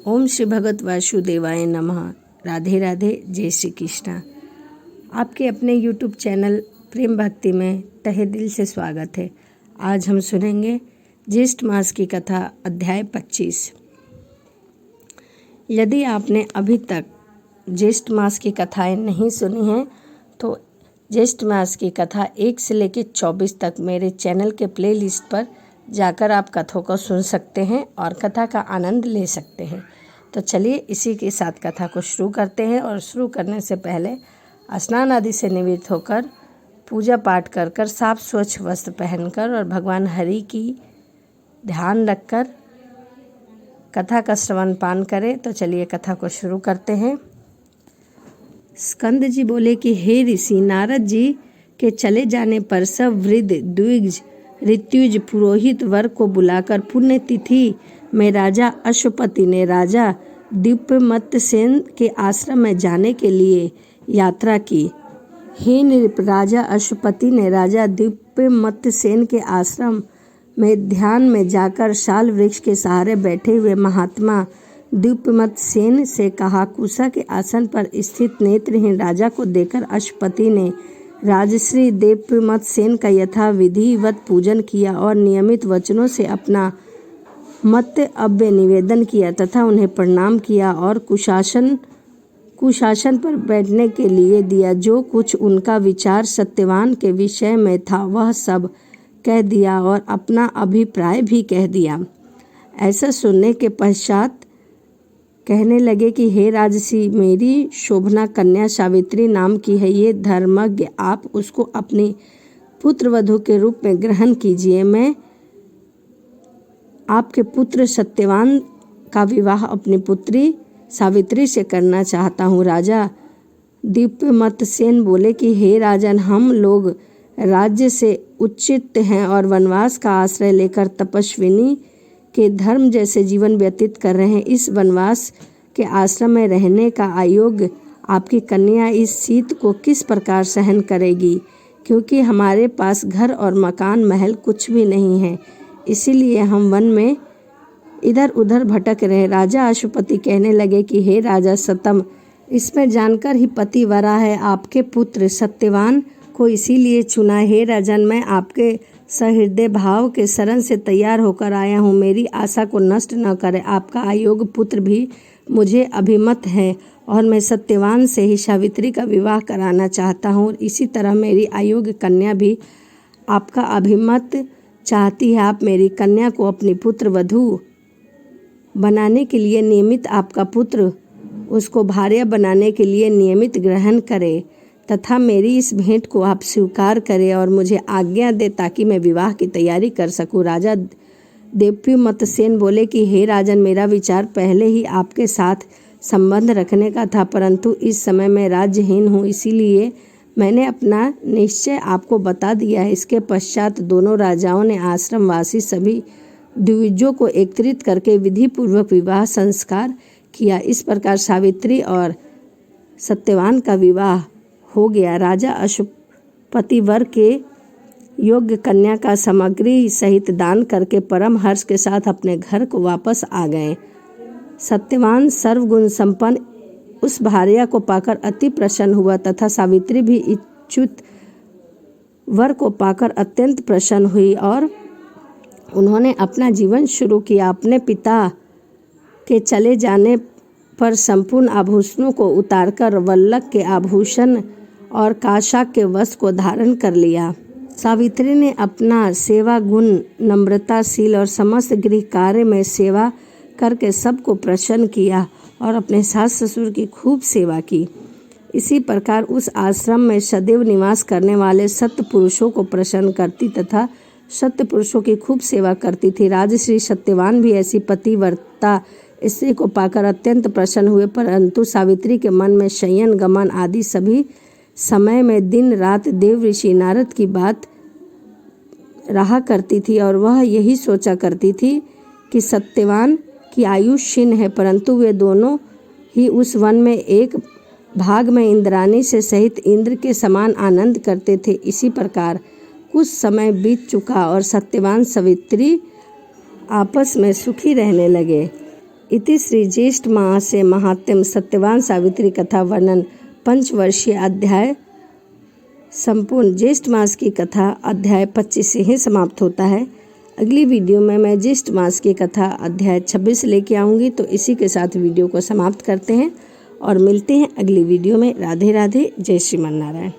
ओम श्री भगवत वासुदेवाय नमः। राधे राधे, जय श्री कृष्णा। आपके अपने YouTube चैनल प्रेम भक्ति में तहे दिल से स्वागत है। आज हम सुनेंगे ज्येष्ठ मास की कथा, अध्याय 25। यदि आपने अभी तक ज्येष्ठ मास की कथाएं नहीं सुनी हैं तो ज्येष्ठ मास की कथा 1 से लेकर 24 तक मेरे चैनल के प्लेलिस्ट पर जाकर आप कथाओं को सुन सकते हैं और कथा का आनंद ले सकते हैं। तो चलिए इसी के साथ कथा को शुरू करते हैं। और शुरू करने से पहले स्नान आदि से निवृत्त होकर पूजा पाठ कर कर साफ स्वच्छ वस्त्र पहनकर और भगवान हरि की ध्यान रखकर कथा का श्रवण पान करें। तो चलिए कथा को शुरू करते हैं। स्कंद जी बोले कि हे ऋषि, नारद जी के चले जाने पर सब वृद्ध द्विज ऋत्युज पुरोहित वर्ग को बुलाकर पुण्यतिथि में राजा अश्वपति ने राजा दिव्यमतसेन के आश्रम में जाने के लिए यात्रा की। हे नृप, राजा अश्वपति ने राजा दिव्यमतसेन के आश्रम में ध्यान में जाकर शाल वृक्ष के सहारे बैठे हुए महात्मा दिव्यमतसेन से कहा। कुशा के आसन पर स्थित नेत्रहीन राजा को देखकर अश्वपति ने राजश्री दिव्यमतसेन का यथाविधिवत पूजन किया और नियमित वचनों से अपना मत अव्य निवेदन किया तथा उन्हें प्रणाम किया और कुशासन पर बैठने के लिए दिया। जो कुछ उनका विचार सत्यवान के विषय में था वह सब कह दिया और अपना अभिप्राय भी कह दिया। ऐसा सुनने के पश्चात कहने लगे कि हे राजसी, मेरी शोभना कन्या सावित्री नाम की है। ये धर्मज्ञ, आप उसको अपनी पुत्रवधू के रूप में ग्रहण कीजिए। मैं आपके पुत्र सत्यवान का विवाह अपनी पुत्री सावित्री से करना चाहता हूँ। राजा दिव्यमतसेन बोले कि हे राजन, हम लोग राज्य से उच्चित हैं और वनवास का आश्रय लेकर तपस्विनी के धर्म जैसे जीवन व्यतीत कर रहे हैं। इस वनवास के आश्रम में रहने का अयोग्य आपकी कन्या इस शीत को किस प्रकार सहन करेगी, क्योंकि हमारे पास घर और मकान महल कुछ भी नहीं है, इसीलिए हम वन में इधर उधर भटक रहे। राजा अश्वपति कहने लगे कि हे राजा सतम, इसमें जानकर ही पतिव्रता है। आपके पुत्र सत्यवान को इसीलिए चुना। हे राजन, मैं आपके सहृदय भाव के शरण से तैयार होकर आया हूँ। मेरी आशा को नष्ट न करें। आपका अयोग्य पुत्र भी मुझे अभिमत है और मैं सत्यवान से ही सावित्री का विवाह कराना चाहता हूँ। इसी तरह मेरी अयोग्य कन्या भी आपका अभिमत चाहती है। आप मेरी कन्या को अपनी पुत्र वधू बनाने के लिए नियमित आपका पुत्र उसको भार्या बनाने के लिए नियमित ग्रहण करे तथा मेरी इस भेंट को आप स्वीकार करें और मुझे आज्ञा दे ताकि मैं विवाह की तैयारी कर सकूं। राजा दिव्यमतसेन बोले कि हे राजन, मेरा विचार पहले ही आपके साथ संबंध रखने का था, परंतु इस समय मैं राज्यहीन हूँ, इसीलिए मैंने अपना निश्चय आपको बता दिया है। इसके पश्चात दोनों राजाओं ने आश्रमवासी सभी द्विजों को एकत्रित करके विधि पूर्वक विवाह संस्कार किया। इस प्रकार सावित्री और सत्यवान का विवाह हो गया। राजा अश्वपति वर के योग्य कन्या का सामग्री सहित दान करके परम हर्ष के साथ अपने घर को वापस आ गए। सत्यवान सर्वगुण संपन्न उस भार्या को पाकर अति प्रसन्न हुआ तथा सावित्री भी इच्छुत वर को पाकर अत्यंत प्रसन्न हुई और उन्होंने अपना जीवन शुरू किया। अपने पिता के चले जाने पर संपूर्ण आभूषणों को उतारकर वल्लक के आभूषण और काशाक के वस्त्र को धारण कर लिया। सावित्री ने अपना सेवा गुण, नम्रताशील और समस्त गृह कार्य में सेवा करके सबको प्रसन्न किया और अपने सास ससुर की खूब सेवा की। इसी प्रकार उस आश्रम में सदैव निवास करने वाले सत्य पुरुषों को प्रसन्न करती तथा सत्य पुरुषों की खूब सेवा करती थी। राजश्री सत्यवान भी ऐसी पतिव्रता स्त्री को पाकर अत्यंत प्रसन्न हुए, परंतु सावित्री के मन में शयन गमन आदि सभी समय में दिन रात देव ऋषि नारद की बात रहा करती थी और वह यही सोचा करती थी कि सत्यवान की आयु क्षीण है, परंतु वे दोनों ही उस वन में एक भाग में इंद्राणी से सहित इंद्र के समान आनंद करते थे। इसी प्रकार कुछ समय बीत चुका और सत्यवान सावित्री आपस में सुखी रहने लगे। इति श्री ज्येष्ठ मासे महात्म्यम सत्यवान सावित्री कथा वर्णन पंचवर्षीय अध्याय संपूर्ण। ज्येष्ठ मास की कथा अध्याय 25 से ही समाप्त होता है। अगली वीडियो में मैं ज्येष्ठ मास की कथा अध्याय 26 लेके आऊँगी। तो इसी के साथ वीडियो को समाप्त करते हैं और मिलते हैं अगली वीडियो में। राधे राधे, जय श्रीमन नारायण।